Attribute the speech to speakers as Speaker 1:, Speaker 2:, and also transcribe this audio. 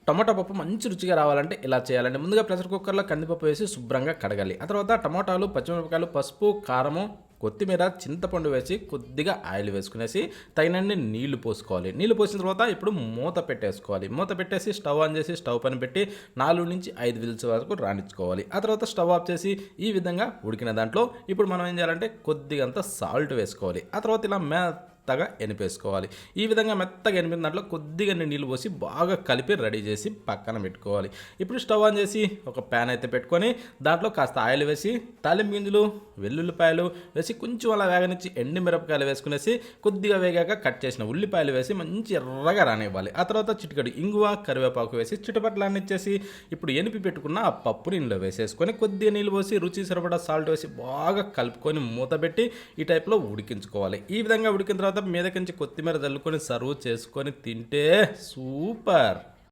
Speaker 1: టమాటా పప్పు మంచి రుచిగా రావాలంటే ఇలా చేయాలండి. ముందుగా ప్రెషర్ కుక్కర్‌లో కందిపప్పు వేసి శుభ్రంగా కడగాలి. ఆ తర్వాత టమాటాలు, పచ్చిమిరపకాయలు, పసుపు, కారము, కొత్తిమీర, చింతపండు వేసి కొద్దిగా ఆయిల్ వేసుకునేసి తగినన్ని నీళ్లు పోసుకోవాలి. నీళ్లు పోసిన తర్వాత ఇప్పుడు మూత పెట్టేసుకోవాలి. మూత పెట్టేసి స్టవ్ ఆన్ చేసి స్టవ్ పైన పెట్టి 4-5 విజిల్స్ వరకు రానిచ్చుకోవాలి. ఆ తర్వాత స్టవ్ ఆఫ్ చేసి ఈ విధంగా ఉడికిన దాంట్లో ఇప్పుడు మనం ఏం చేయాలంటే కొద్దిగంత సాల్ట్ వేసుకోవాలి. ఆ తర్వాత ఇలా మెత్తగా ఎనిపేసుకోవాలి. ఈ విధంగా మెత్తగా ఎనిపిన దాంట్లో కొద్దిగా నీళ్ళు పోసి బాగా కలిపి రెడీ చేసి పక్కన పెట్టుకోవాలి. ఇప్పుడు స్టవ్ ఆన్ చేసి ఒక ప్యాన్ అయితే పెట్టుకొని దాంట్లో కాస్త ఆయిల్ వేసి తాలింపు గింజలు, వెల్లుల్లిపాయలు వేసి కొంచెం అలా వేగనిచ్చి ఎండు మిరపకాయలు వేసుకునేసి కొద్దిగా వేగాక కట్ చేసిన ఉల్లిపాయలు వేసి మంచి ఎర్రగా రానివ్వాలి. ఆ తర్వాత చిటికెడు ఇంగువ, కరివేపాకు వేసి చిటపట్లాన్నిచ్చేసి ఇప్పుడు ఎనిపి పెట్టుకున్న ఆ పప్పుని ఇందులో వేసేసుకొని కొద్దిగా నీళ్ళు పోసి రుచి సరిపడా సాల్ట్ వేసి బాగా కలుపుకొని మూత పెట్టి ఈ టైప్లో ఉడికించుకోవాలి. ఈ విధంగా ఉడికిన తర్వాత మీదకించి కొత్తిమీర చల్లుకొని సర్వ్ చేసుకొని తింటే సూపర్.